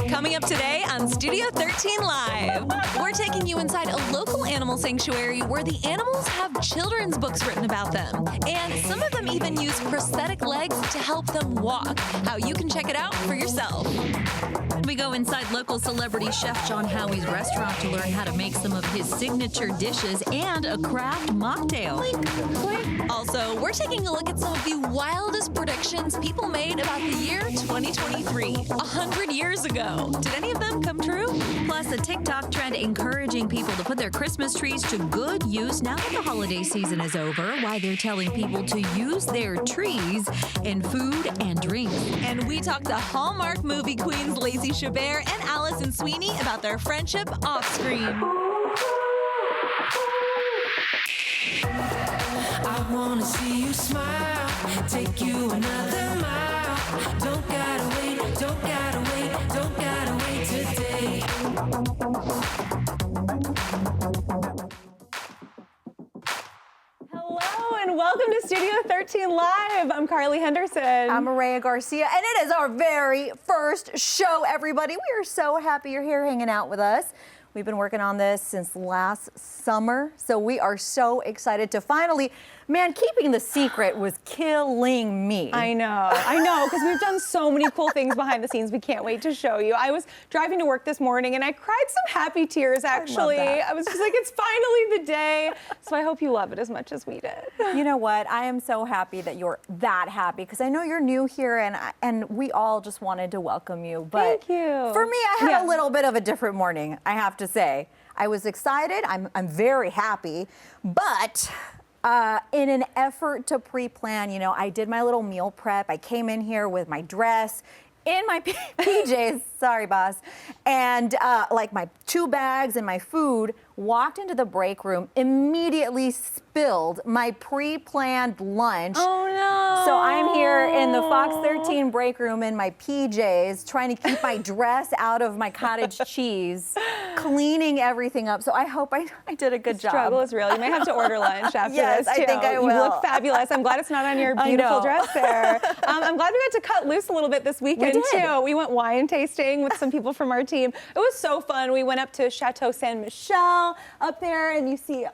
Coming up today on Studio 13 Live, we're taking you inside a local animal sanctuary where the animals have children's books written about them. And some of them even use prosthetic legs to help them walk. How you can check it out for yourself. We go inside local celebrity chef John Howie's restaurant to learn how to make some of his signature dishes and a craft mocktail. Also, we're taking a look at some of the wildest predictions people made about the year 2023, 100 years ago. Did any of them come true? Plus, a TikTok trend encouraging people to put their Christmas trees to good use now that the holiday season is over, why they're telling people to use their trees in food and drink. And we talked to Hallmark movie queens Lacey Chabert and Allison Sweeney about their friendship off-screen. I wanna see you smile, take you another mile. Don't gotta wait, don't gotta wait, don't gotta wait today. Hello and welcome to Studio 13 Live. I'm Carly Henderson. I'm Mireya Garcia, and it is our very first show, everybody. We are so happy you're here hanging out with us. We've been working on this since last summer, so we are so excited to finally, man, keeping the secret was killing me. I know, because we've done so many cool things behind the scenes we can't wait to show you. I was driving to work this morning and I cried some happy tears, actually. I was just like, it's finally the day. So I hope you love it as much as we did. You know what? I am so happy that you're that happy, because I know you're new here and we all just wanted to welcome you. But thank you. For me, I had a little bit of a different morning, I have to say. I was excited, I'm very happy, but in an effort to pre-plan, you know, I did my little meal prep. I came in here with my dress, in my PJs, sorry boss, and like my 2 bags and my food, walked into the break room, immediately spilled my pre-planned lunch. Oh no. So I'm here in the Fox 13 break room in my PJs, trying to keep my dress out of my cottage cheese, cleaning everything up. So I hope I did a good job. The struggle is real. You may have to order lunch after yes, this too. I think I will. You look fabulous. I'm glad it's not on your beautiful dress there. I'm glad we got to cut loose a little bit this weekend too. We went wine tasting with some people from our team. It was so fun. We went up to Chateau Saint Michel up there, and you see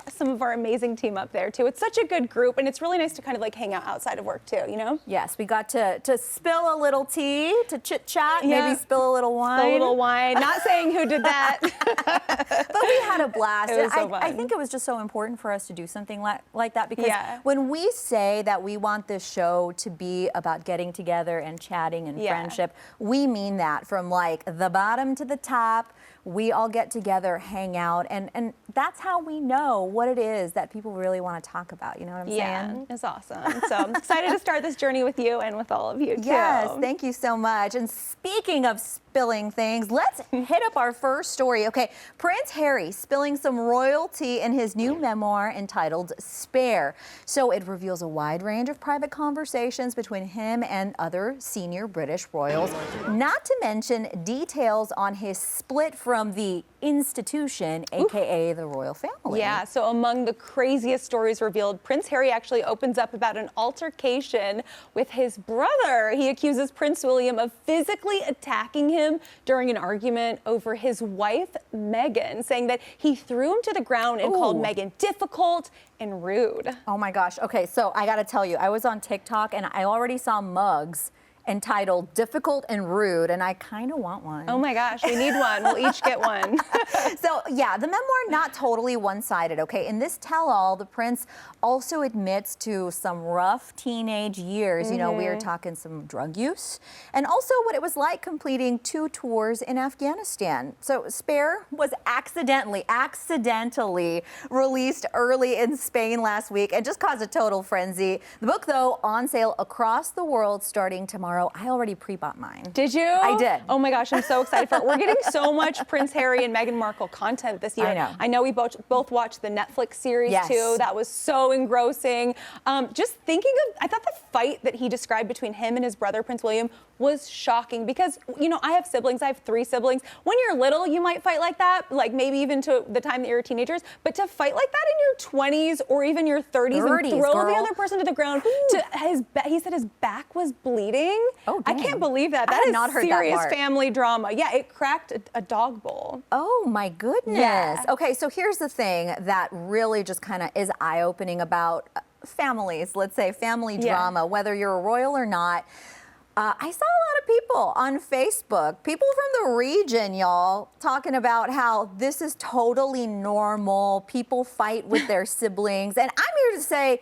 some of our amazing team up there too. It's such a good group, and it's really nice to kind of like hang out outside of work too, you know? Yes, we got to spill a little tea, to chit chat, maybe spill a little wine. Spill a little wine. Not saying who did that. But we had a blast. It was so fun. I think it was just so important for us to do something like that, because when we say that we want this show to be about getting together and chatting and friendship, we mean that from like the bottom to the top. We all get together, hang out, and that's how we know what it is that people really want to talk about. You know what I'm saying? Yeah, it's awesome. So I'm excited to start this journey with you and with all of you too. Yes, thank you so much. And speaking of spilling things, let's hit up our first story. Okay, Prince Harry spilling some royalty in his new memoir entitled Spare. So it reveals a wide range of private conversations between him and other senior British royals, not to mention details on his split from the institution, aka the royal family. Yeah, so among the craziest stories revealed, Prince Harry actually opens up about an altercation with his brother. He accuses Prince William of physically attacking him during an argument over his wife, Meghan, saying that he threw him to the ground and called Meghan difficult and rude. Oh my gosh. Okay, so I gotta tell you, I was on TikTok and I already saw mugs entitled Difficult and Rude, and I kind of want one. Oh my gosh, we need one. We'll each get one. So yeah, the memoir not totally one-sided, okay? In this tell-all, the prince also admits to some rough teenage years. You know, we are talking some drug use, and also what it was like completing 2 tours in Afghanistan. So Spare was accidentally released early in Spain last week and just caused a total frenzy. The book, though, on sale across the world starting tomorrow. I already pre-bought mine. Did you? I did. Oh my gosh, I'm so excited for it. We're getting so much Prince Harry and Meghan Markle content this year. I know. We both watched the Netflix series too. That was so engrossing. Just thinking of, I thought the fight that he described between him and his brother, Prince William, was shocking because, you know, I have siblings. I have 3 siblings. When you're little, you might fight like that, like maybe even to the time that you're teenagers, but to fight like that in your 20s or even your 30s and throw the other person to the ground, he said his back was bleeding. sibling. Oh, I dang. can't believe that. I That had is not heard that serious part. family drama. Yeah, it cracked a dog bowl. Oh my goodness. Yeah. Okay, so here's the thing that really just kind of is eye-opening about families, let's say family Yeah. drama, whether you're a royal or not. I saw a lot of people on Facebook, people from the region, y'all, talking about how this is totally normal. People fight with their siblings. And I'm here to say,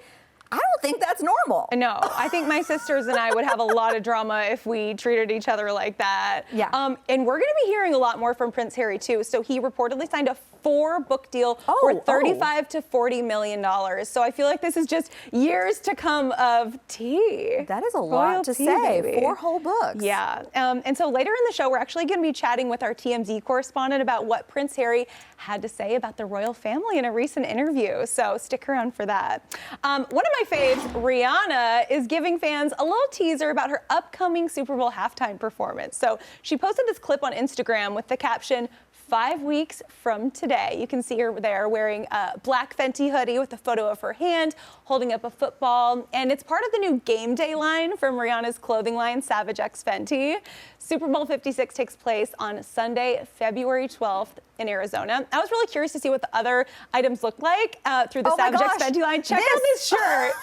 I don't think that's normal. No, I think my sisters and I would have a lot of drama if we treated each other like that. Yeah. And we're going to be hearing a lot more from Prince Harry too. So he reportedly signed a 4-book deal worth $35 to $40 million. So I feel like this is just years to come of tea. That is a lot to Royalty, say. baby. 4 whole books. Yeah. And so later in the show, we're actually going to be chatting with our TMZ correspondent about what Prince Harry had to say about the royal family in a recent interview. So stick around for that. One of my faves, Rihanna, is giving fans a little teaser about her upcoming Super Bowl halftime performance. So she posted this clip on Instagram with the caption, 5 weeks from today. You can see her there wearing a black Fenty hoodie with a photo of her hand, holding up a football. And it's part of the new Game Day line from Rihanna's clothing line, Savage X Fenty. Super Bowl 56 takes place on Sunday, February 12th in Arizona. I was really curious to see what the other items look like through the Oh my Savage X gosh. Fenty line. Check out this shirt.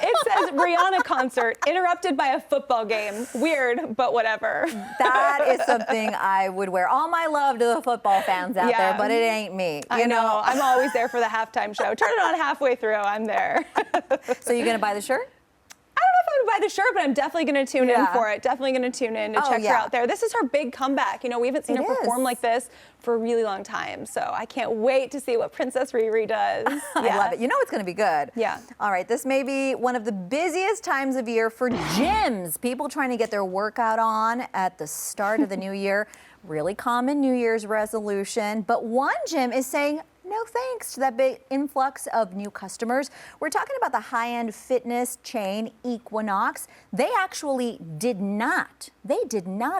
It says Rihanna concert interrupted by a football game. Weird, but whatever. That is something I would wear. All my love to the football fans out Yeah. there, but it ain't me. I know. I'm always there for the halftime show. Turn it on halfway through. I'm there. So you're gonna buy the shirt? I don't know if I'm gonna buy the shirt, but I'm definitely gonna tune in Yeah. for it. Definitely gonna tune in to Oh, check her yeah. out there. This is her big comeback. You know, we haven't seen It her perform is. like this for a really long time. So I can't wait to see what Princess Riri does. I love it. You know it's going to be good. Yeah. All right, this may be one of the busiest times of year for gyms. People trying to get their workout on at the start of the new year. Really common New Year's resolution. But one gym is saying no thanks to that big influx of new customers. We're talking about the high-end fitness chain Equinox. They actually did not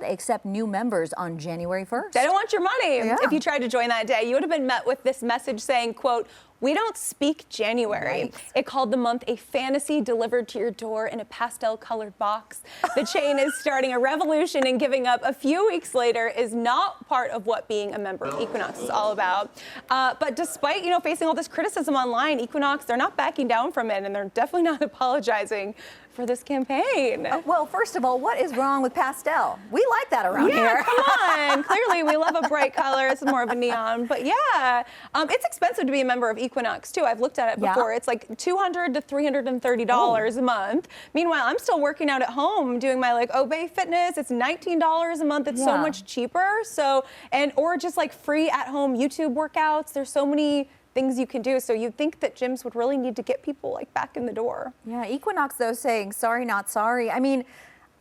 accept new members on January 1st. They don't want your money. Yeah. If you tried to join that day, you would have been met with this message saying, quote, "We don't speak January." Yikes. It called the month a fantasy delivered to your door in a pastel-colored box. The chain is starting a revolution, and giving up a few weeks later is not part of what being a member of Equinox is all about. But despite, you know, facing all this criticism online, Equinox, they're not backing down from it, and they're definitely not apologizing for this campaign. Well, first of all, what is wrong with pastel? We like that around Yeah, here. come on. Clearly, we love a bright color. It's more of a neon. But yeah, it's expensive to be a member of Equinox, too. I've looked at it Yeah. before. It's like $200 to $330 a month. Meanwhile, I'm still working out at home doing my like Obey Fitness. It's $19 a month. It's so Yeah. much cheaper. So, or just like free at home YouTube workouts. There's so many things you can do. So you'd think that gyms would really need to get people like back in the door. Yeah, Equinox, though, saying sorry, not sorry. I mean,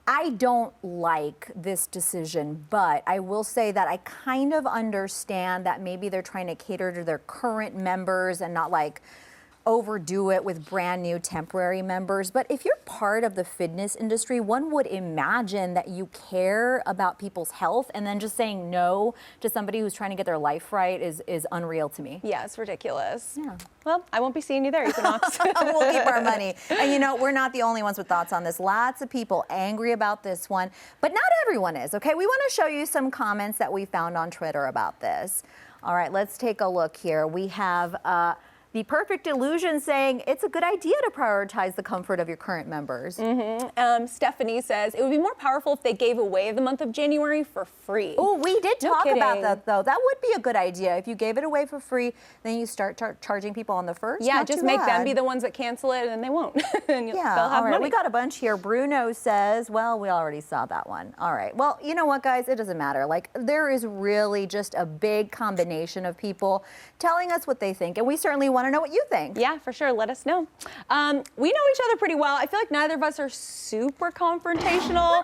I don't like this decision, but I will say that I kind of understand that maybe they're trying to cater to their current members and not like overdo it with brand new temporary members. But if you're part of the fitness industry, one would imagine that you care about people's health, and then just saying no to somebody who's trying to get their life right is unreal to me. Yeah, it's ridiculous. Yeah. Well, I won't be seeing you there, Equinox. We'll keep our money. And you know, we're not the only ones with thoughts on this. Lots of people angry about this one, but not everyone is, okay? We want to show you some comments that we found on Twitter about this. All right, let's take a look here. We have The Perfect Illusion saying it's a good idea to prioritize the comfort of your current members. Stephanie says it would be more powerful if they gave away the month of January for free. Oh, we did No talk about kidding. that, though. That would be a good idea. If you gave it away for free, then you start charging people on the first. Yeah, Not just too make them bad. be the ones that cancel it, and they won't. And Yeah, they'll have all right. money. We got a bunch here. Bruno says, well, we already saw that one. All right. Well, you know what, guys? It doesn't matter. Like, there is really just a big combination of people telling us what they think, and we certainly want to know what you think. Yeah, for sure. Let us know. We know each other pretty well. I feel like neither of us are super confrontational,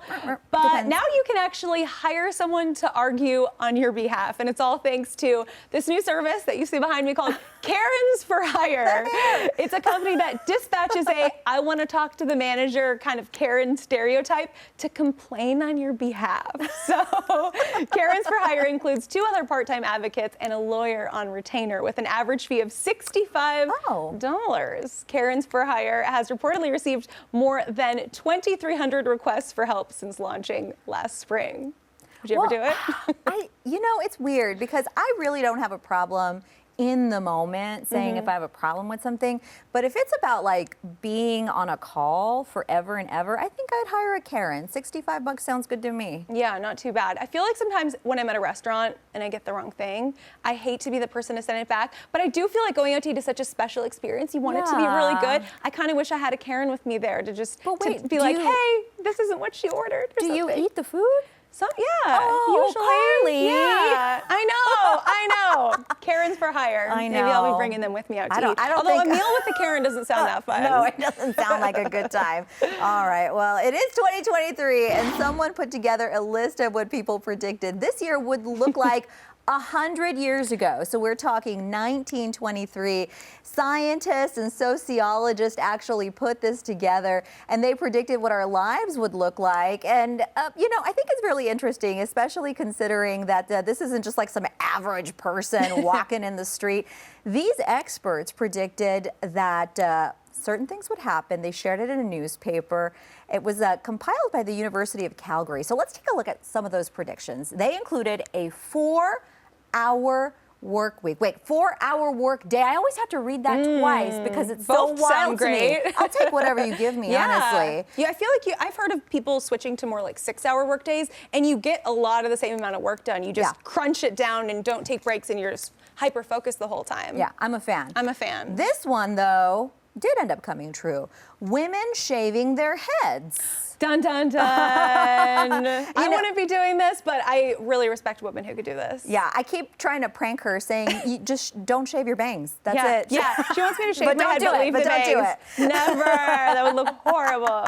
but Depends. now you can actually hire someone to argue on your behalf. And it's all thanks to this new service that you see behind me called Karens for Hire. It's a company that dispatches a I want to talk to the manager kind of Karen stereotype to complain on your behalf. So Karens for Hire includes 2 other part-time advocates and a lawyer on retainer with an average fee of $65. Karens for Hire has reportedly received more than 2,300 requests for help since launching last spring. Would you ever do it? It's weird because I really don't have a problem in the moment saying if I have a problem with something, but if it's about like being on a call forever and ever, I think I'd hire a Karen. $65 sounds good to me. Yeah, not too bad. I feel like sometimes when I'm at a restaurant and I get the wrong thing, I hate to be the person to send it back, but I do feel like going out to eat is such a special experience. You want it to be really good. I kind of wish I had a Karen with me there to just to be like, hey, this isn't what she ordered. Do you eat the food? Usually. Carly. Yeah, I know. Karens for Hire. I know. Maybe I'll be bringing them with me out to eat. Although a meal with a Karen doesn't sound that fun. No, it doesn't sound like a good time. All right, well, it is 2023, and someone put together a list of what people predicted this year would look like 100 years ago. So we're talking 1923. Scientists and sociologists actually put this together, and they predicted what our lives would look like. And, I think it's really interesting, especially considering that this isn't just like some average person walking in the street. These experts predicted that certain things would happen. They shared it in a newspaper. It was compiled by the University of Calgary. So let's take a look at some of those predictions. They included a 4-hour work week. 4-hour work day. I always have to read that twice because it's so wild to me. I'll take whatever you give me, honestly. Yeah, I feel like I've heard of people switching to more like 6-hour work days, and you get a lot of the same amount of work done. You just crunch it down and don't take breaks, and you're just hyper-focused the whole time. Yeah, I'm a fan. I'm a fan. This one, though, did end up coming true. Women shaving their heads. Dun, dun, dun. I wouldn't be doing this, but I really respect women who could do this. Yeah, I keep trying to prank her saying, you just don't shave your bangs. That's it. Yeah, she wants me to shave but my head, but leave the don't do bangs. it. Never. That would look horrible.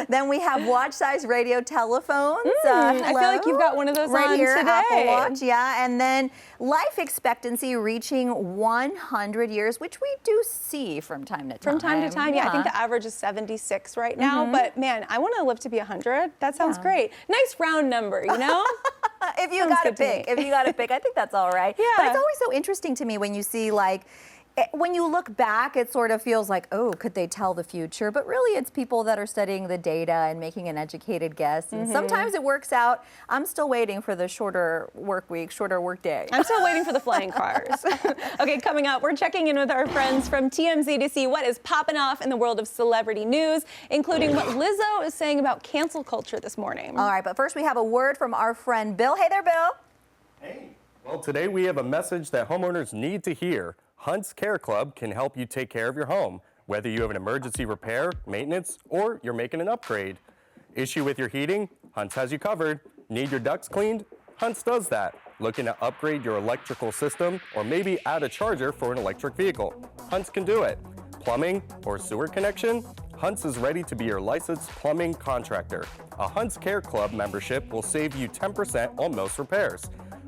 Then we have watch-size radio telephones. I feel like you've got one of those right on here, today. Apple Watch, yeah. And then life expectancy reaching 100 years, which we do see from time to time. From time to time, yeah. I think the average is 76 right now. But man, I want to live to be 100. That sounds great. Nice round number, you know? If you got to pick, I think that's all right. Yeah. But it's always so interesting to me when you see when you look back, it sort of feels like, oh, could they tell the future? But really, it's people that are studying the data and making an educated guess. And sometimes it works out. I'm still waiting for the shorter work week, shorter work day. I'm still waiting for the flying cars. Okay, coming up, we're checking in with our friends from TMZ to see what is popping off in the world of celebrity news, including what Lizzo is saying about cancel culture this morning. All right, but first we have a word from our friend Bill. Hey there, Bill. Hey. Well, today we have a message that homeowners need to hear. Hunt's Care Club can help you take care of your home, whether you have an emergency repair, maintenance, or you're making an upgrade. Issue with your heating? Hunt's has you covered. Need your ducts cleaned? Hunt's does that. Looking to upgrade your electrical system or maybe add a charger for an electric vehicle? Hunt's can do it. Plumbing or sewer connection? Hunt's is ready to be your licensed plumbing contractor. A Hunt's Care Club membership will save you 10% on most repairs.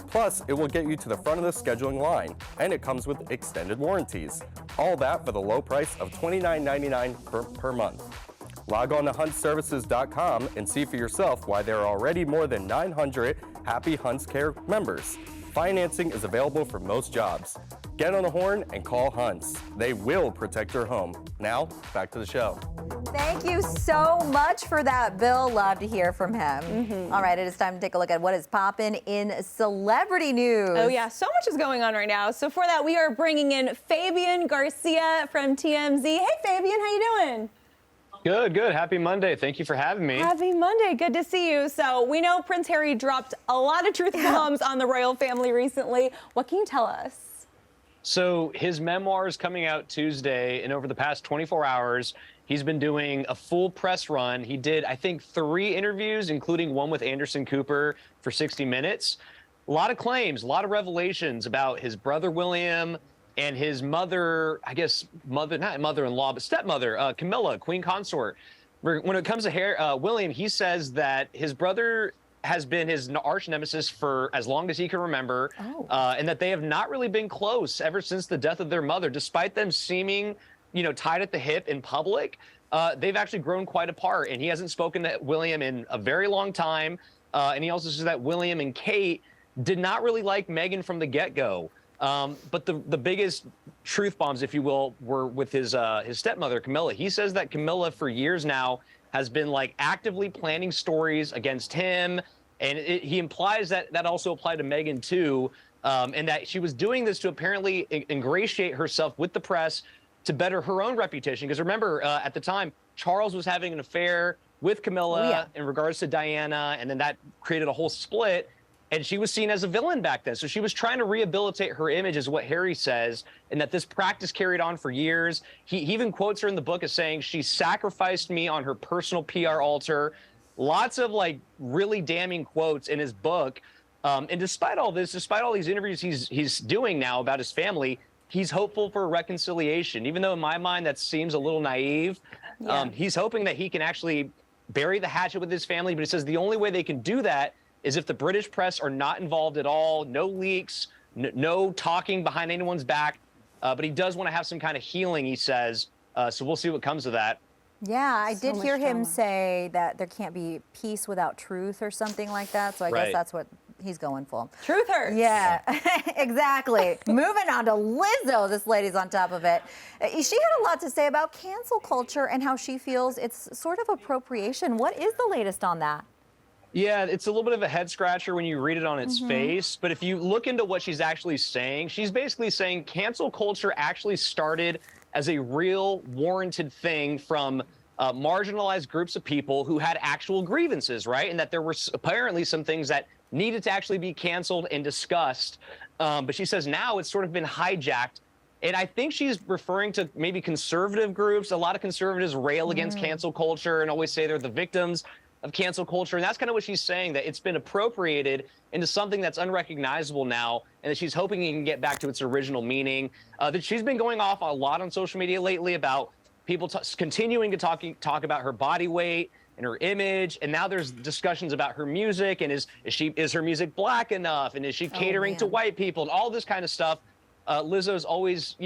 Plus, it will get you to the front of the scheduling line, and it comes with extended warranties. All that for the low price of $29.99 per month. Log on to huntservices.com and see for yourself why there are already more than 900 happy Hunt's Care members. Financing is available for most jobs. Get on the horn and call Hunt's. They will protect your home. Now, back to the show. Thank you so much for that, Bill. Love to hear from him. All right, it is time to take a look at what is popping in celebrity news. Oh yeah, so much is going on right now. So for that, we are bringing in Fabian Garcia from TMZ. Hey Fabian, how you doing? Good. Happy Monday. Thank you for having me. Happy Monday. Good to see you. So we know Prince Harry dropped a lot of truth bombs on the royal family recently. What can you tell us? So his memoir is coming out Tuesday, and over the past 24 hours, he's been doing a full press run. He did, I think, 3 interviews, including one with Anderson Cooper for 60 Minutes. A lot of claims, a lot of revelations about his brother William and his mother, I guess, not mother-in-law, but stepmother, Camilla, Queen Consort. When it comes to William, he says that his brother has been his arch nemesis for as long as he can remember, and that they have not really been close ever since the death of their mother, despite them seeming, tied at the hip in public. They've actually grown quite apart, and he hasn't spoken to William in a very long time. And he also says that William and Kate did not really like Meghan from the get-go. But the biggest truth bombs, if you will, were with his stepmother, Camilla. He says that Camilla, for years now, has been like actively planning stories against him, and he implies that that also applied to Meghan too, and that she was doing this to apparently ingratiate herself with the press to better her own reputation. Because remember, at the time, Charles was having an affair with Camilla in regards to Diana, and then that created a whole split. And she was seen as a villain back then. So she was trying to rehabilitate her image, is what Harry says, and that this practice carried on for years. He even quotes her in the book as saying, she sacrificed me on her personal PR altar. Lots of like really damning quotes in his book. And despite all this, despite all these interviews he's doing now about his family, he's hopeful for a reconciliation. Even though in my mind that seems a little naive, he's hoping that he can actually bury the hatchet with his family. But he says the only way they can do that is if the British press are not involved at all, no leaks, no talking behind anyone's back. But he does want to have some kind of healing, he says. So we'll see what comes of that. Yeah, I did hear him say that there can't be peace without truth or something like that. So I guess that's what he's going for. Truth hurts. Yeah, exactly. Moving on to Lizzo. This lady's on top of it. She had a lot to say about cancel culture and how she feels it's sort of appropriation. What is the latest on that? Yeah, it's a little bit of a head scratcher when you read it on its face. But if you look into what she's actually saying, she's basically saying cancel culture actually started as a real warranted thing from marginalized groups of people who had actual grievances, right? And that there were apparently some things that needed to actually be canceled and discussed. But she says now it's sort of been hijacked. And I think she's referring to maybe conservative groups. A lot of conservatives rail against cancel culture and always say they're the victims of cancel culture. And that's kind of what she's saying, that it's been appropriated into something that's unrecognizable now, and that she's hoping it can get back to its original meaning. That she's been going off a lot on social media lately about people continuing to talk about her body weight and her image, and now there's discussions about her music, and is her music black enough, and is she catering to white people, and all this kind of stuff. Lizzo's always,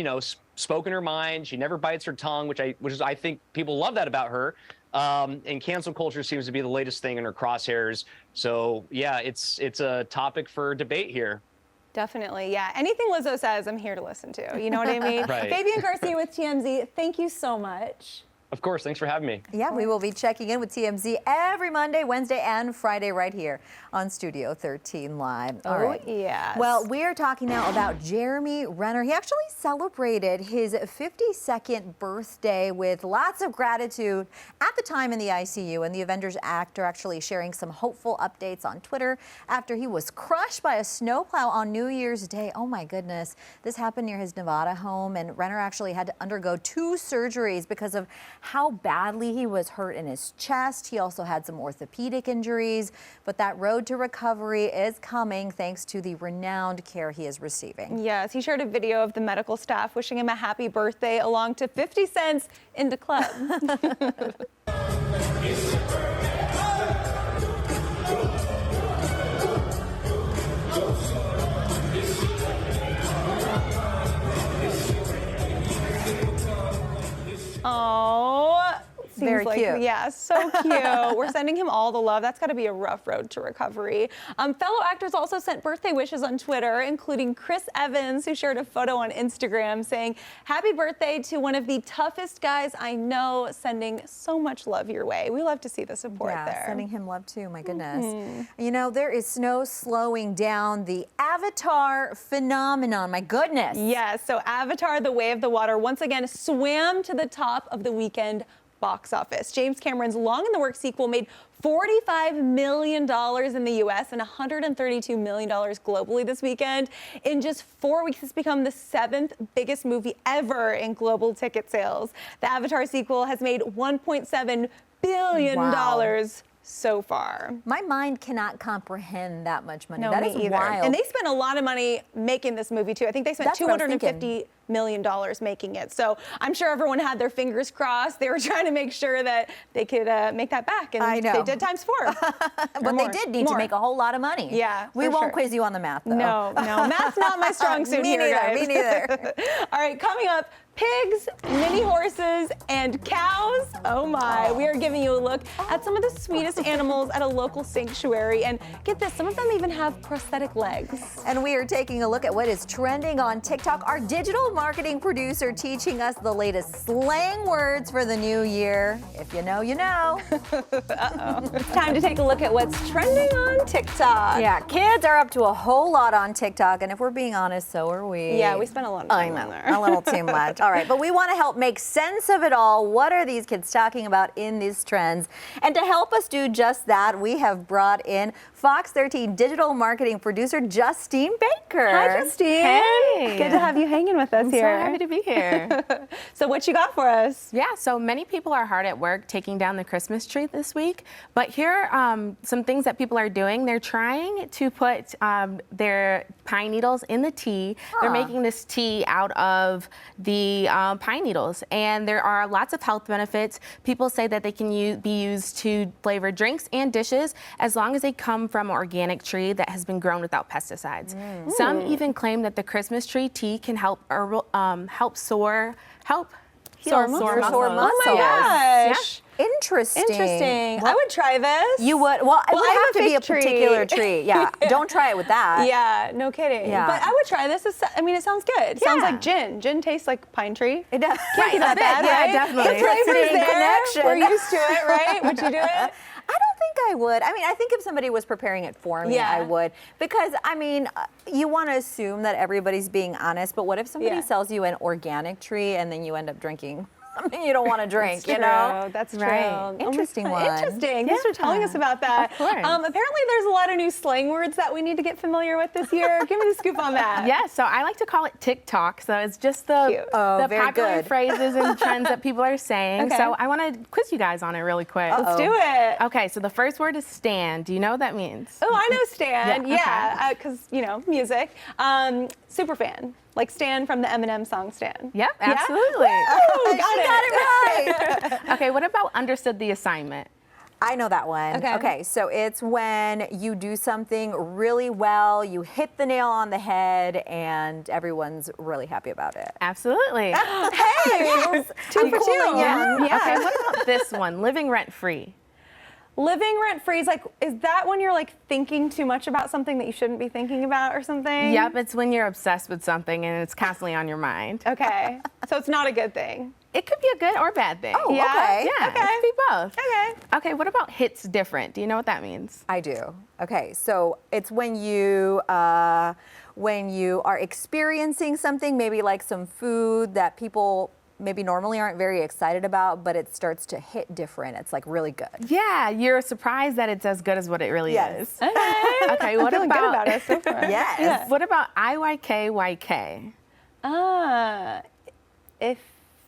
spoken her mind. She never bites her tongue, which I think people love that about her. And cancel culture seems to be the latest thing in her crosshairs. So yeah, it's a topic for debate here. Definitely, yeah. Anything Lizzo says, I'm here to listen to. You know what I mean? Right. Fabian Garcia with TMZ, thank you so much. Of course, thanks for having me. Yeah, we will be checking in with TMZ every Monday, Wednesday, and Friday right here on Studio 13 Live. All right. Yes. Well, we are talking now about Jeremy Renner. He actually celebrated his 52nd birthday with lots of gratitude at the time in the ICU, and the Avengers actor actually sharing some hopeful updates on Twitter after he was crushed by a snowplow on New Year's Day. Oh my goodness. This happened near his Nevada home, and Renner actually had to undergo 2 surgeries because of how badly he was hurt in his chest. He also had some orthopedic injuries, but that road to recovery is coming thanks to the renowned care he is receiving. Yes, he shared a video of the medical staff wishing him a happy birthday along to 50 cents in the club. Oh, Very cute. Yeah, so cute. We're sending him all the love. That's got to be a rough road to recovery. Fellow actors also sent birthday wishes on Twitter, including Chris Evans, who shared a photo on Instagram saying, happy birthday to one of the toughest guys I know, sending so much love your way. We love to see the support there. Sending him love too, my goodness. You know, there is no slowing down the Avatar phenomenon, my goodness. Yes, so Avatar, The Way of the Water, once again swam to the top of the weekend box office. James Cameron's long in the works sequel made $45 million in the US and $132 million globally this weekend. In just 4 weeks, it's become the 7th biggest movie ever in global ticket sales. The Avatar sequel has made $1.7 billion so far. My mind cannot comprehend that much money. No, that me is either. wild. And they spent a lot of money making this movie too. I think they spent That's what I was $250 million making it. So I'm sure everyone had their fingers crossed. They were trying to make sure that they could make that back, and I know. they did times 4. But they did need to make a whole lot of money. Yeah, we for won't sure. quiz you on the math, though. No, math's not my strong suit Me here, neither, guys. me neither. All right, coming up, pigs, mini horses, and cows. Oh my, we are giving you a look at some of the sweetest animals at a local sanctuary. And get this, some of them even have prosthetic legs. And we are taking a look at what is trending on TikTok. Our digital marketing producer teaching us the latest slang words for the new year. If you know, you know. It's time to take a look at what's trending on TikTok. Yeah, kids are up to a whole lot on TikTok, and if we're being honest, so are we. Yeah, we spent a lot of time on there. A little too much. All right, but we want to help make sense of it all. What are these kids talking about in these trends? And to help us do just that, we have brought in Fox 13 digital marketing producer Justine Baker. Hi, Justine. Hey. Good to have you hanging with us here. So happy to be here. So what you got for us? Yeah, so many people are hard at work taking down the Christmas tree this week, but here are some things that people are doing. They're trying to put their pine needles in the tea. They're making this tea out of the pine needles, and there are lots of health benefits. People say that they can be used to flavor drinks and dishes as long as they come from an organic tree that has been grown without pesticides. Some even claim that the Christmas tree tea can help heal sore muscles. Oh my gosh. Interesting. Interesting. I would try this. You would? Well, it would I have to be a fig tree. particular tree. Yeah, don't try it with that. Yeah, no kidding. Yeah. But I would try this. I mean, it sounds good. It sounds Yeah. like gin. Gin tastes like pine tree. It does. Can't be that bad, Yeah, right? definitely. The flavor's Interesting there. connection. We're used to it, right? Would you do it? I don't think I would. I mean, I think if somebody was preparing it for me, Yeah. I would. Because, I mean, you want to assume that everybody's being honest, but what if somebody Yeah. sells you an organic tree and then you end up drinking something you don't want to drink, That's you know? true. That's true. Right. Oh my Interesting God. one. Interesting. Thanks for telling us about that. Of course. Apparently, there's a lot of new slang words that we need to get familiar with this year. Give me the scoop on that. Yeah, so I like to call it TickTock. So it's just the Cute. Oh, the very popular good. phrases and trends that people are saying. Okay. So I want to quiz you guys on it really quick. Let's do it. Okay, so the first word is stand. Do you know what that means? Oh, I know Stan. Yeah, Yeah, because, music. Super fan. Like Stan from the Eminem song Stan. Yep, Yeah? absolutely. Woo, She got it right. Okay, what about understood the assignment? I know that one. Okay. So it's when you do something really well, you hit the nail on the head, and everyone's really happy about it. Absolutely. Hey, Two for two. Yeah. Okay, what about this one? Living rent free. Living rent free is that when you're like thinking too much about something that you shouldn't be thinking about or something? Yep, it's when you're obsessed with something and it's constantly on your mind. Okay. So it's not a good thing. It could be a good or bad thing. Oh, Yeah? okay. Yeah, Okay. it could be both. Okay. Okay, what about hits different? Do you know what that means? I do. Okay, so it's when you are experiencing something, maybe like some food that people maybe normally aren't very excited about, but it starts to hit different. It's like really good. Yeah, you're surprised that it's as good as what it really Yes. is. Okay, what Feeling good about it so far. Yes. What about IYKYK? If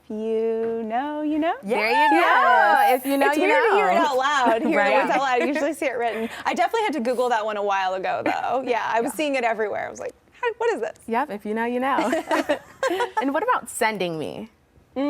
you know, you know. There you go. If you know, It's you weird know. to hear it out loud. Hear Right. the words out loud. I usually see it written. I definitely had to Google that one a while ago, though. Yeah, I was seeing it everywhere. I was like, what is this? Yep, if you know, you know. And what about sending me? I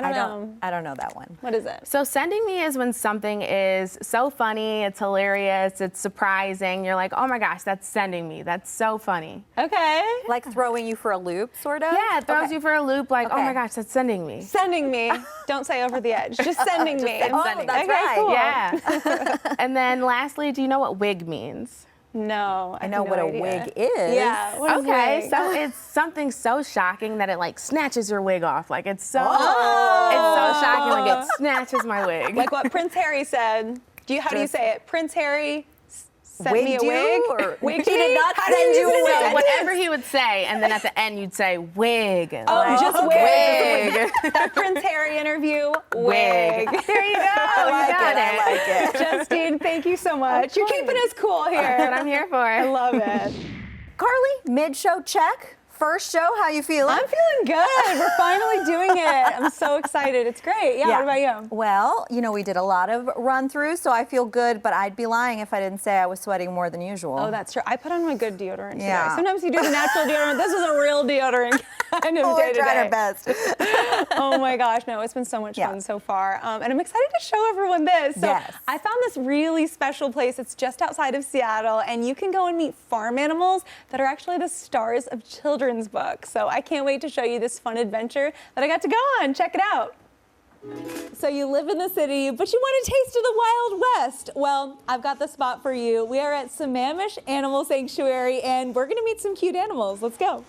don't know. I don't know that one. What is it? So sending me is when something is so funny, it's hilarious, it's surprising. You're like, oh my gosh, that's sending me. That's so funny. Okay. Like throwing you for a loop, sort of? Yeah, it throws Okay. you for a loop like, oh Okay. my gosh, that's sending me. Sending me. Don't say over the edge. Just sending me. Oh, sending. that's Okay, right. cool. Yeah. And then lastly, do you know what wig means? No, I know have what no a idea. wig is. Yeah. What is Okay, wig? so it's something so shocking that it like snatches your wig off. Like it's so shocking, like it snatches my wig. Like what Prince Harry said. How do you say it? Prince Harry sent me a Wigged you, wig. or- Wig He did not How do send you a use wig. it? Whatever he would say, and then at the end you'd say wig. Oh, just wig. wig. That Prince Harry interview. Wig. Wig. There you go. I like you got it. I like it. Justine, thank you so much. You're keeping us cool That's what here. I'm here for. I love it. Carly, mid-show check. first show. How you feeling? I'm feeling good. We're finally doing it. I'm so excited. It's great. Yeah, what about you? Well, you know, we did a lot of run-throughs, so I feel good, but I'd be lying if I didn't say I was sweating more than usual. Oh, that's true. I put on my good deodorant today. Yeah. Sometimes you do the natural deodorant. This is a real deodorant kind of We're day trying our today. best. Oh my gosh, no, it's been so much fun so far. And I'm excited to show everyone this. So Yes. I found this really special place. It's just outside of Seattle, and you can go and meet farm animals that are actually the stars of children's books. So I can't wait to show you this fun adventure that I got to go on. Check it out. So you live in the city, but you want a taste of the Wild West. Well, I've got the spot for you. We are at Sammamish Animal Sanctuary, and we're gonna meet some cute animals. Let's go.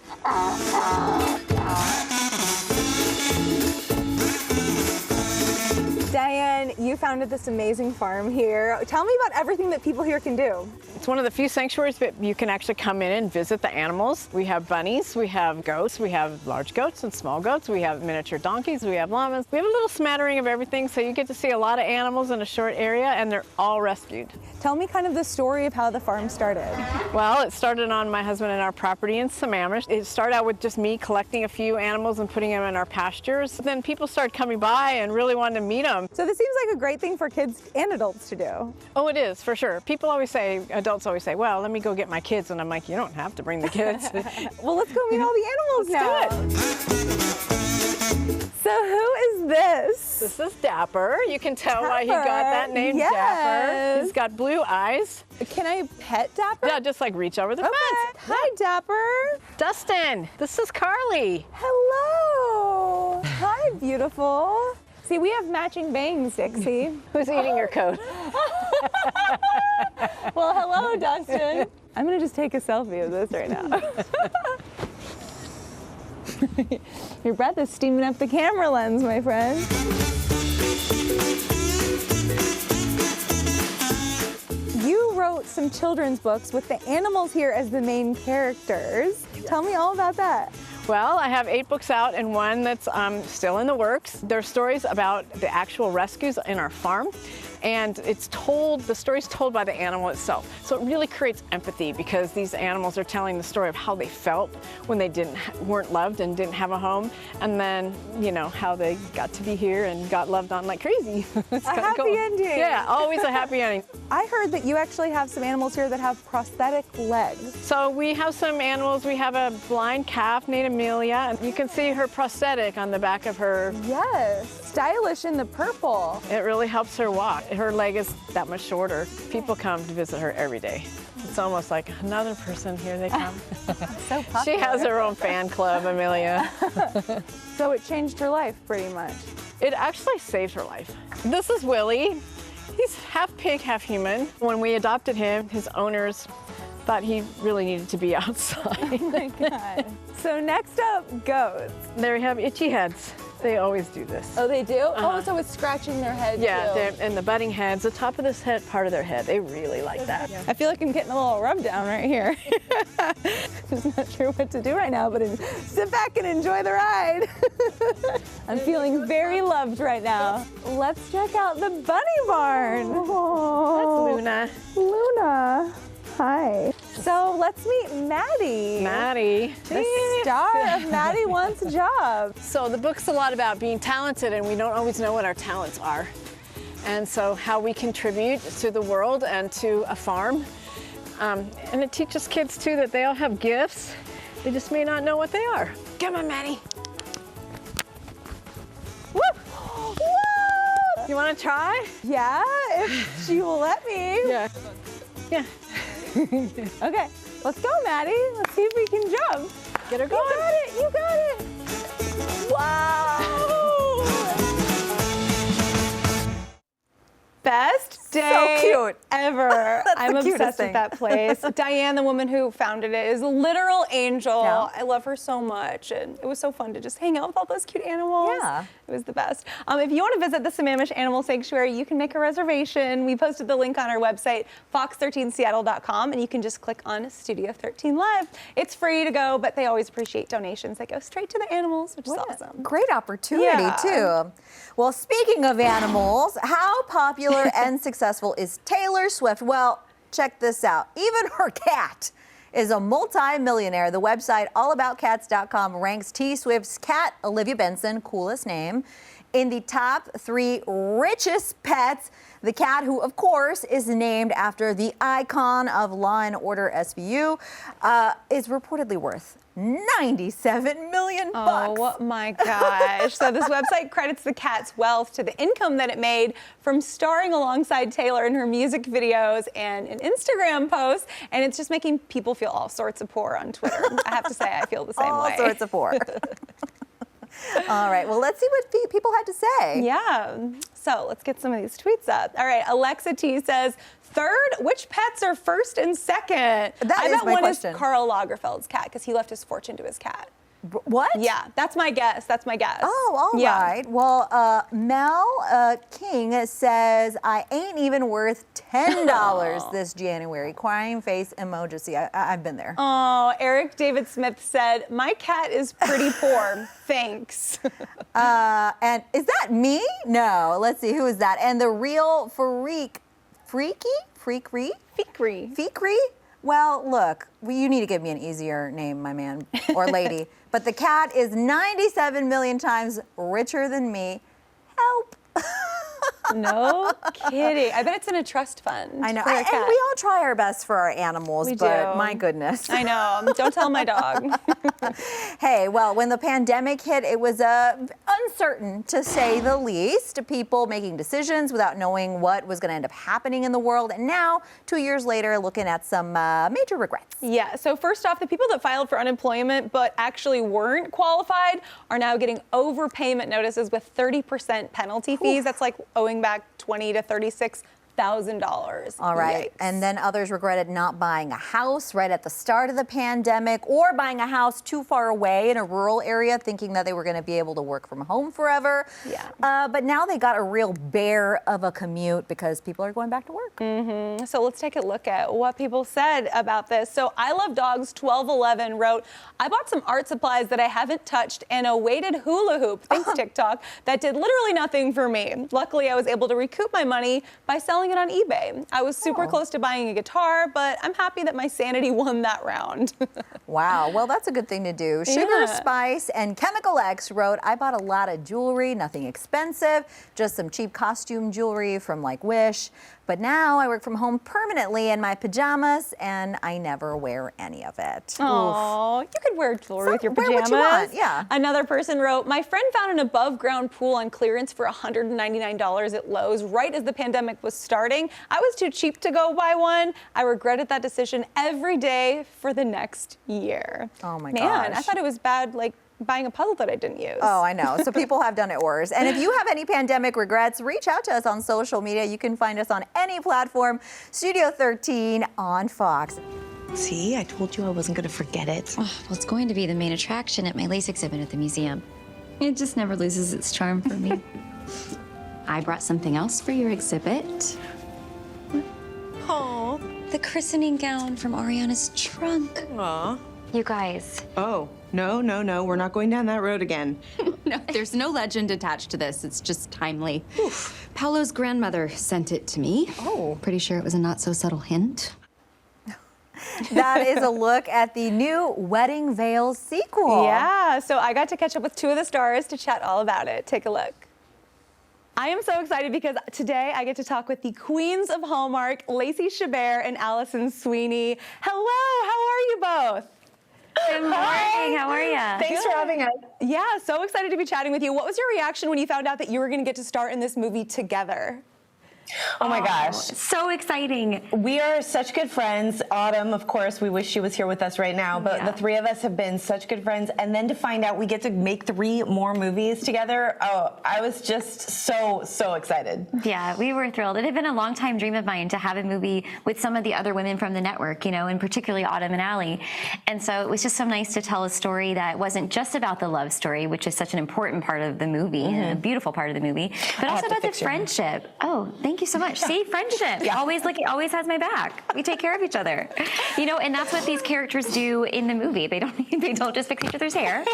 Diane, you founded this amazing farm here. Tell me about everything that people here can do. It's one of the few sanctuaries that you can actually come in and visit the animals. We have bunnies, we have goats, we have large goats and small goats, we have miniature donkeys, we have llamas. We have a little smattering of everything, so you get to see a lot of animals in a short area, and they're all rescued. Tell me kind of the story of how the farm started. Well, it started on my husband and our property in Sammamish. It started out with just me collecting a few animals and putting them in our pastures. Then people started coming by and really wanted to meet them. So this seems like a great thing for kids and adults to do. Oh, it is, for sure. People always say, adults always say, well, let me go get my kids. And I'm like, you don't have to bring the kids. Well, let's go meet all the animals now. do So who is this? This is Dapper. You can tell why he got that name, Yes. Dapper. He's got blue eyes. Can I pet Dapper? Yeah, just like reach over the Okay. fence. Hi, Dapper. Dustin, this is Carly. Hello. Hi, beautiful. See, we have matching bangs, Dixie. Who's eating your coat? Well, hello, Dustin. I'm gonna just take a selfie of this right now. Your breath is steaming up the camera lens, my friend. You wrote some children's books with the animals here as the main characters. Tell me all about that. Well, I have 8 books out and one that's still in the works. They're stories about the actual rescues in our farm. And the story's told by the animal itself. So it really creates empathy because these animals are telling the story of how they felt when they weren't loved and didn't have a home. And then, you know, how they got to be here and got loved on like crazy. It's A kinda happy cool. ending. Yeah, always a happy ending. I heard that you actually have some animals here that have prosthetic legs. So we have some animals. We have a blind calf named Amelia, and you can see her prosthetic on the back of her. Yes, stylish in the purple. It really helps her walk. Her leg is that much shorter. People come to visit her every day. It's almost like another person, here they come. So popular. She has her own fan club, Amelia. So it changed her life pretty much. It actually saved her life. This is Willie. He's half pig, half human. When we adopted him, his owners thought he really needed to be outside. Oh my God. So next up, goats. There we have itchy heads. They always do this. Oh, they do? Oh, so it's scratching their head Yeah, too. and the butting heads, the top of this head, part of their head, they really like that. I feel like I'm getting a little rub down right here. Just not sure what to do right now, but sit back and enjoy the ride. I'm feeling very loved right now. Let's check out the bunny barn. That's Luna. Luna. Hi. So let's meet Maddie. Maddie. The star of Maddie Wants a Job. So the book's a lot about being talented, and we don't always know what our talents are. And so how we contribute to the world and to a farm. And it teaches kids too that they all have gifts. They just may not know what they are. Come on, Maddie. Woo! Woo! You want to try? Yeah, if she will let me. Yeah. Yeah. Okay, let's go, Maddie. Let's see if we can jump. Get her going. You got it, you got it. Wow! Best day cute. ever. I'm the cutest obsessed thing. with that place. Diane, the woman who founded it, is a literal angel. Yeah. I love her so much, and it was so fun to just hang out with all those cute animals. Yeah. It was the best. If you want to visit the Sammamish Animal Sanctuary, you can make a reservation. We posted the link on our website, fox13seattle.com, and you can just click on Studio 13 Live. It's free to go, but they always appreciate donations that go straight to the animals, which is awesome. Great opportunity, Yeah. too. Well, speaking of animals, how popular and successful is Taylor Swift? Well, check this out. Even her cat is a multi-millionaire. The website allaboutcats.com ranks T Swift's cat, Olivia Benson, coolest name, in the top 3 richest pets. The cat, who of course is named after the icon of Law and Order SVU, is reportedly worth $97 million. Oh my gosh. So this website credits the cat's wealth to the income that it made from starring alongside Taylor in her music videos and in Instagram posts. And it's just making people feel all sorts of poor on Twitter. I have to say, I feel the same way. All sorts of poor. All right, well, let's see what people had to say. Yeah, so let's get some of these tweets up. All right, Alexa T says, third, which pets are first and second? That I is bet my one question. is Karl Lagerfeld's cat because he left his fortune to his cat. What? Yeah, that's my guess. That's my guess. Oh, all right. Well, Mel King says, I ain't even worth $10 this January. Crying face emoji. See, I've been there. Oh, Eric David Smith said, my cat is pretty poor. Thanks. And is that me? No. Let's see. Who is that? And the real Freaky? Well, look, you need to give me an easier name, my man or lady. But the cat is 97 million times richer than me. Help. No kidding. I bet it's in a trust fund. I know. For a And cat. we all try our best for our animals, We but do. my goodness. I know. Don't tell my dog. Hey, well, when the pandemic hit, it was uncertain, to say the least. People making decisions without knowing what was going to end up happening in the world. And now, 2 years later, looking at some major regrets. Yeah, so first off, the people that filed for unemployment but actually weren't qualified are now getting overpayment notices with 30% penalty fees. That's like owing back $20,000 to $36,000. All right. Yikes. And then others regretted not buying a house right at the start of the pandemic, or buying a house too far away in a rural area, thinking that they were going to be able to work from home forever. Yeah. But now they got a real bear of a commute because people are going back to work. So let's take a look at what people said about this. So I Love Dogs 1211 wrote, I bought some art supplies that I haven't touched and a weighted hula hoop, thanks TikTok, that did literally nothing for me. Luckily, I was able to recoup my money by selling it on eBay. I was super close to buying a guitar, but I'm happy that my sanity won that round. Wow, well, that's a good thing to do. Sugar Spice and Chemical X wrote, I bought a lot of jewelry, nothing expensive, just some cheap costume jewelry from like Wish. But now I work from home permanently in my pajamas, and I never wear any of it. Oh, you could wear jewelry with your wear pajamas. what you want, yeah. Another person wrote, my friend found an above ground pool on clearance for $199 at Lowe's right as the pandemic was starting. I was too cheap to go buy one. I regretted that decision every day for the next year. Oh my Man, I gosh. thought it was bad, like buying a puzzle that I didn't use. Oh, I know. So people have done it worse. And if you have any pandemic regrets, reach out to us on social media. You can find us on any platform, Studio 13 on Fox. See, I told you I wasn't going to forget it. Oh, well, it's going to be the main attraction at my lace exhibit at the museum. It just never loses its charm for me. I brought something else for your exhibit. Oh. The christening gown from Ariana's trunk. Aw. You guys. Oh, no, we're not going down that road again. No, there's no legend attached to this. It's just timely. Paolo's grandmother sent it to me. Oh. Pretty sure it was a not-so-subtle hint. That is a look at the new Wedding Veils sequel. Yeah, so I got to catch up with 2 of the stars to chat all about it. Take a look. I am so excited because today I get to talk with the queens of Hallmark, Lacey Chabert and Allison Sweeney. Hello, how are you both? Good morning. How are you? Thanks for having us. Yeah, so excited to be chatting with you. What was your reaction when you found out that you were going to get to star in this movie together? Oh my gosh. So exciting. We are such good friends. Autumn, of course, we wish she was here with us right now, but the 3 of us have been such good friends. And then to find out we get to make 3 more movies together, I was just so excited. Yeah, we were thrilled. It had been a long time dream of mine to have a movie with some of the other women from the network, you know, and particularly Autumn and Allie. And so it was just so nice to tell a story that wasn't just about the love story, which is such an important part of the movie, and a beautiful part of the movie, but also about the friendship. Oh, thank thank you so much. See, friendship. Always has my back. We take care of each other. You know, and that's what these characters do in the movie. They don't just fix each other's hair,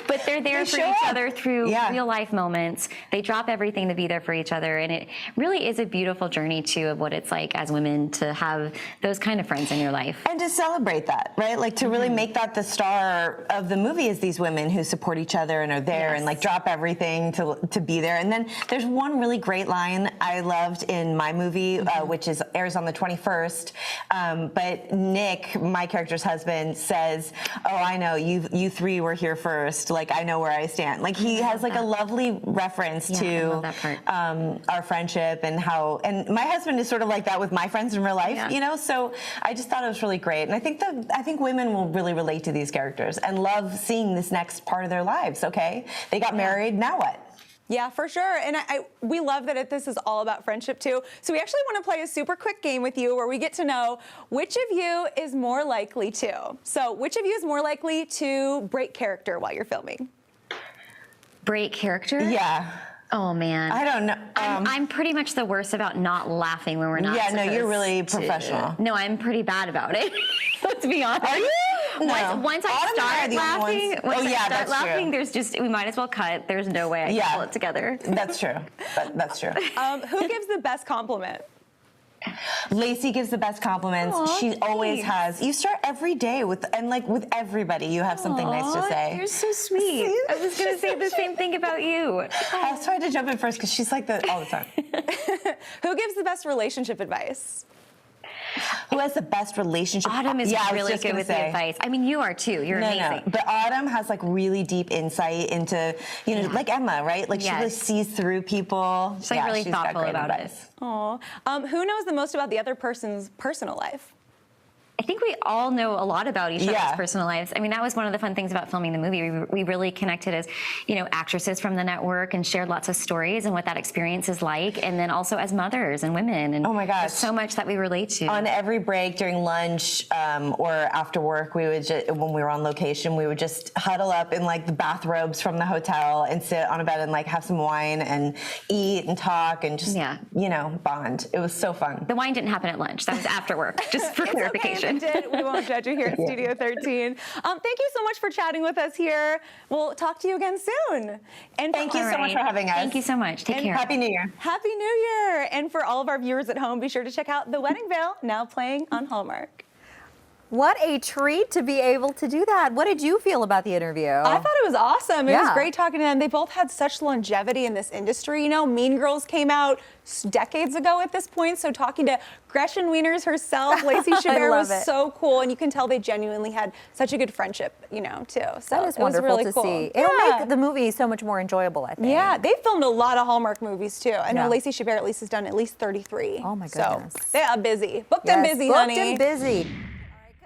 but they're there for each other through real life moments. They drop everything to be there for each other, and it really is a beautiful journey too of what it's like as women to have those kind of friends in your life. And to celebrate that, right? Like to really make that the star of the movie is these women who support each other and are there and like drop everything to be there. And then there's one really great line I loved in my movie, which airs on the 21st. But Nick, my character's husband, says, "Oh, I know you three were here first. Like I know where I stand." Like he has like a lovely reference to our friendship and how. And my husband is sort of like that with my friends in real life, you know. So I just thought it was really great, and I think women will really relate to these characters and love seeing this next part of their lives. Okay, they got married. Now what? Yeah, for sure. And we love that this is all about friendship too. So we actually want to play a super quick game with you where we get to know which of you is more likely to. So which of you is more likely to break character while you're filming? Break character? Yeah. Oh man. I don't know. I'm pretty much the worst about not laughing when we're not. Yeah, no, you're supposed really to. professional. No, I'm pretty bad about it. Let's be honest. Are you? No. Once I start laughing, true. there's just, we might as well cut. There's no way I can pull it together. That's true. That's true. Who gives the best compliment? Lacey gives the best compliments. Aww, she always has. You start every day with everybody. You have something nice to say. You're so sweet. I was going to say the same thing about you. I was trying to jump in first because she's like that all the time. Who gives the best relationship advice? Who has the best relationship? Autumn is really good with the advice. I mean, you are too. You're amazing. But Autumn has like really deep insight into, you know, like Emma, right? Like she really sees through people. She's like really thoughtful about it. Aw. Who knows the most about the other person's personal life? I think we all know a lot about each other's personal lives. I mean, that was one of the fun things about filming the movie. We really connected as, you know, actresses from the network and shared lots of stories and what that experience is like. And then also as mothers and women. And oh my gosh, there's so much that we relate to. On every break during lunch or after work, we would just, when we were on location, we would just huddle up in like the bathrobes from the hotel and sit on a bed and like have some wine and eat and talk and just, you know, bond. It was so fun. The wine didn't happen at lunch. That was after work, just for clarification. We won't judge you here at Studio 13. Thank you so much for chatting with us here. We'll talk to you again soon. And thank you so much for having us. Thank you so much. Take care. Happy New Year. Happy New Year. And for all of our viewers at home, be sure to check out The Wedding Veil, now playing on Hallmark. What a treat to be able to do that. What did you feel about the interview? I thought it was awesome. It was great talking to them. They both had such longevity in this industry. You know, Mean Girls came out decades ago at this point, so talking to Gretchen Wieners herself, Lacey Chabert, was so cool, and you can tell they genuinely had such a good friendship, you know, too. So that is wonderful to see. It'll make the movie so much more enjoyable, I think. Yeah, they filmed a lot of Hallmark movies, too. I know Lacey Chabert at least has done at least 33. Oh, my goodness. So they are busy. Booked and busy, honey. Booked and busy.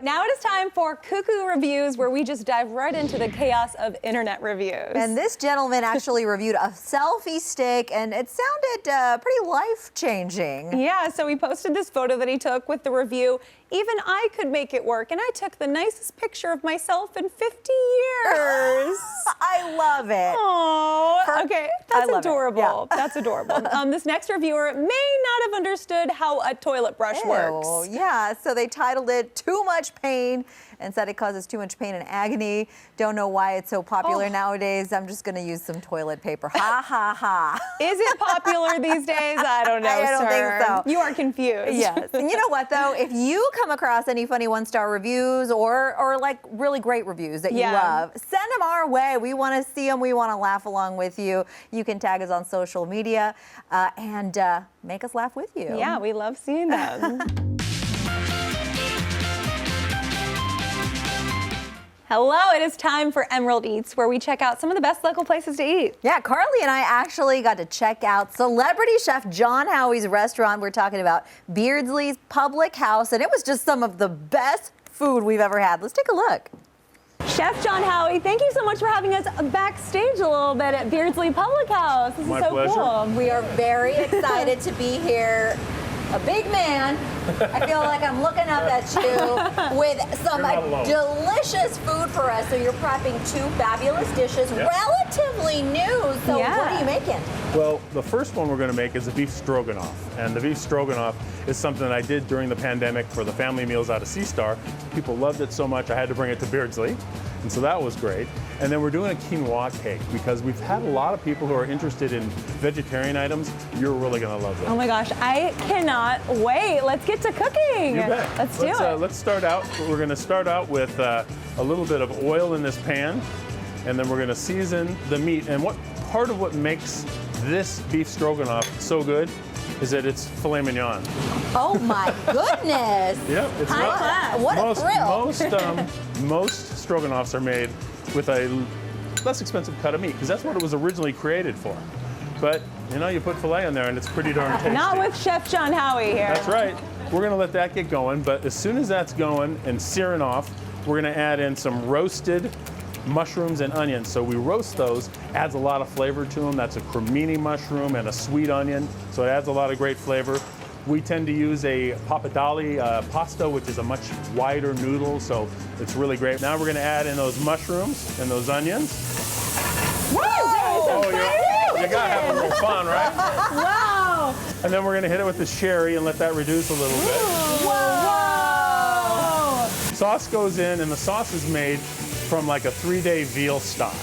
Now it is time for Cuckoo Reviews, where we just dive right into the chaos of internet reviews. And this gentleman actually reviewed a selfie stick, and it sounded pretty life-changing. Yeah, so he posted this photo that he took with the review. Even I could make it work, and I took the nicest picture of myself in 50 years. I love it. Aww. Okay, that's adorable. Yeah. That's adorable. This next reviewer may not have understood how a toilet brush works. Yeah, so they titled it "Too Much Pain" and said it causes too much pain and agony. Don't know why it's so popular nowadays. I'm just gonna use some toilet paper. Ha ha ha. Is it popular these days? I don't know, I don't think so. You are confused. Yes. And you know what though? If you come across any funny 1-star reviews or like really great reviews that you love, send them our way. We want to see them. We want to laugh along with you. You can tag us on social media and make us laugh with you. Yeah, we love seeing them. Hello, it is time for Emerald Eats, where we check out some of the best local places to eat. Yeah, Carly and I actually got to check out celebrity chef John Howie's restaurant. We're talking about Beardsley's Public House, and it was just some of the best food we've ever had. Let's take a look. Chef John Howie, thank you so much for having us backstage a little bit at Beardsley Public House. This is so cool. We are very excited to be here. A big man I feel like I'm looking up at you with some delicious food for us. So you're prepping 2 fabulous dishes, relatively new. So what are you making? Well, the first one we're going to make is a beef stroganoff. And the beef stroganoff is something that I did during the pandemic for the family meals out of Sea Star. People loved it so much I had to bring it to Beardsley. And so that was great. And then we're doing a quinoa cake because we've had a lot of people who are interested in vegetarian items. You're really going to love them. Oh my gosh, I cannot wait. Let's get to cooking. You bet. Let's do it. Let's start out. We're going to start out with a little bit of oil in this pan, and then we're going to season the meat. And part of what makes this beef stroganoff so good is that it's filet mignon. Oh my goodness! Yep, it's high class. What a thrill! Most stroganoffs are made with a less expensive cut of meat because that's what it was originally created for. But you put filet in there and it's pretty darn tasty. Not with Chef John Howie here. That's right. We're gonna let that get going, but as soon as that's going and searing off, we're gonna add in some roasted mushrooms and onions. So we roast those, adds a lot of flavor to them. That's a cremini mushroom and a sweet onion, so it adds a lot of great flavor. We tend to use a pappardelle pasta, which is a much wider noodle, so it's really great. Now we're gonna add in those mushrooms and those onions. Whoa! You gotta have a little fun, right? Wow! And then we're gonna hit it with the sherry and let that reduce a little bit. Whoa! Sauce goes in, and the sauce is made from like a 3-day veal stock.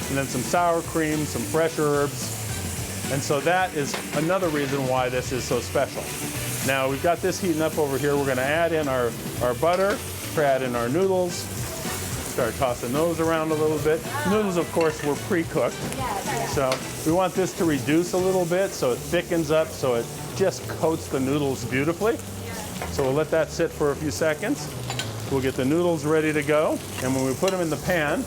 And then some sour cream, some fresh herbs. And so that is another reason why this is so special. Now we've got this heating up over here. We're gonna add in our butter, add in our noodles, start tossing those around a little bit. Noodles, of course, were pre-cooked. So we want this to reduce a little bit so it thickens up, so it just coats the noodles beautifully. So we'll let that sit for a few seconds. We'll get the noodles ready to go. And when we put them in the pan,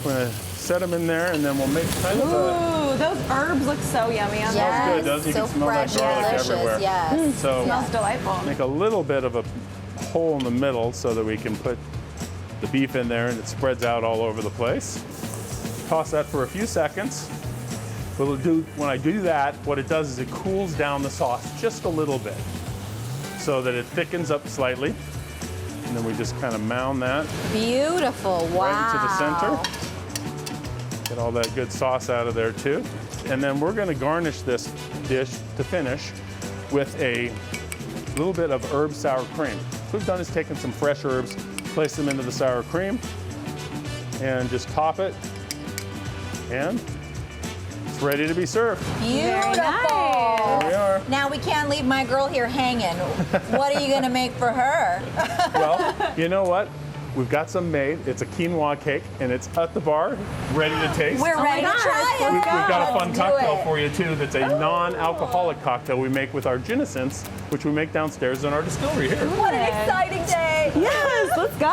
we're gonna set them in there, and then we'll make kind of a... Ooh, those herbs look so yummy on there. Smells good, doesn't it? You can smell that garlic everywhere. Yes. So smells delightful. Make a little bit of a hole in the middle so that we can put the beef in there and it spreads out all over the place. Toss that for a few seconds. When I do that, what it does is it cools down the sauce just a little bit so that it thickens up slightly. And then we just kind of mound that. Beautiful, wow. Right into the center. Get all that good sauce out of there too. And then we're gonna garnish this dish to finish with a little bit of herb sour cream. What we've done is taken some fresh herbs, place them into the sour cream, and just top it, and it's ready to be served. Beautiful. There we are. Now we can't leave my girl here hanging. What are you gonna make for her? Well, you know what? We've got some made. It's a quinoa cake, and it's at the bar, ready to taste. We're ready to try it. We've got a fun cocktail for you, too, that's a non-alcoholic cocktail we make with our ginescence, which we make downstairs in our distillery here. What an exciting day. Yes, let's go.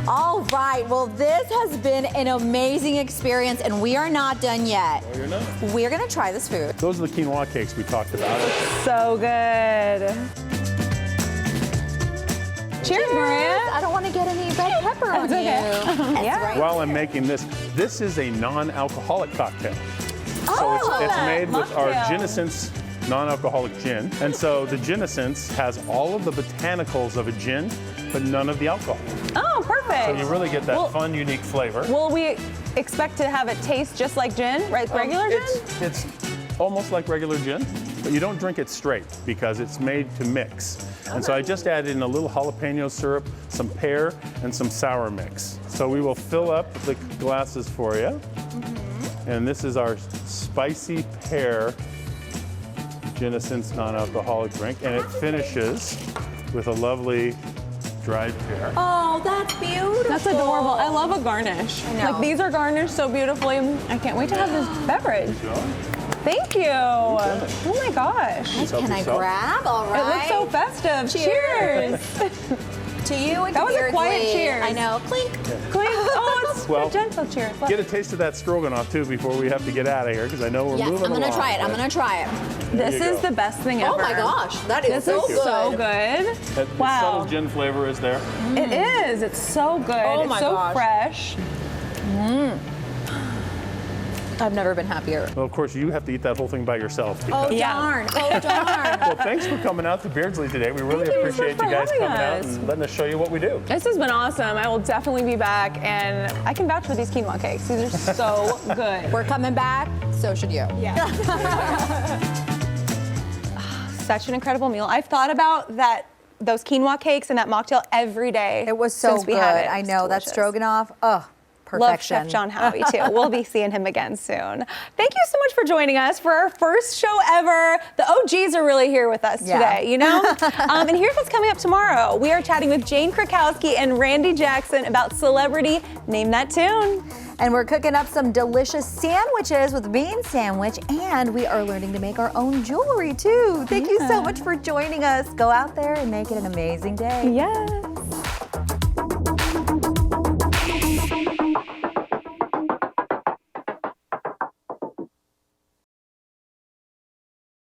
All right, well, this has been an amazing experience, and we are not done yet. No, you're not. We're gonna try this food. Those are the quinoa cakes we talked about. So good. Cheers, Mireya. I don't want to get any red pepper on you. Yeah. Right. While I'm making this is a non-alcoholic cocktail. So it's made with our ginescence non-alcoholic gin. And so the ginescence has all of the botanicals of a gin, but none of the alcohol. Oh, perfect. So you really get that fun, unique flavor. Will we expect to have it taste just like gin, right? Regular gin? It's almost like regular gin, but you don't drink it straight because it's made to mix. And so I just added in a little jalapeno syrup, some pear, and some sour mix. So we will fill up the glasses for you. And this is our spicy pear ginescence non-alcoholic drink, and it finishes with a lovely dried pear. Oh, that's beautiful. That's adorable. I love a garnish. I know. Like, these are garnished so beautifully. I can't wait to have this beverage. Thank you. Oh my gosh. Can I grab? All right. It looks so festive. Cheers. To you and that was a Beardsley. quiet cheers. I know. Clink. Clink. Oh, it's Well, a gentle cheers. Get a taste of that stroganoff too before we have to get out of here, because I know we're Yes, moving I'm gonna along, try it. I'm but gonna try it. This is the best thing ever. Oh my gosh, that is this so is so good. That Wow. subtle gin flavor is there. It is. It's so good. Oh it's my so gosh. fresh. I've never been happier. Well, of course, you have to eat that whole thing by yourself. Oh, because- darn. Oh, darn. Well, thanks for coming out to Beardsley today. We really appreciate you guys coming out and letting us show you what we do. This has been awesome. I will definitely be back, and I can vouch for these quinoa cakes. These are so good. We're coming back, so should you. Yeah. Such an incredible meal. I've thought about those quinoa cakes and that mocktail every day. It was so since we good. had it. I It was know, that delicious. stroganoff, oh, Love perfection. Chef John Howie, too. We'll be seeing him again soon. Thank you so much for joining us for our first show ever. The OGs are really here with us today, you know? And here's what's coming up tomorrow. We are chatting with Jane Krakowski and Randy Jackson about Celebrity Name That Tune. And we're cooking up some delicious sandwiches with bean sandwich, and we are learning to make our own jewelry, too. Thank you so much for joining us. Go out there and make it an amazing day. Yes.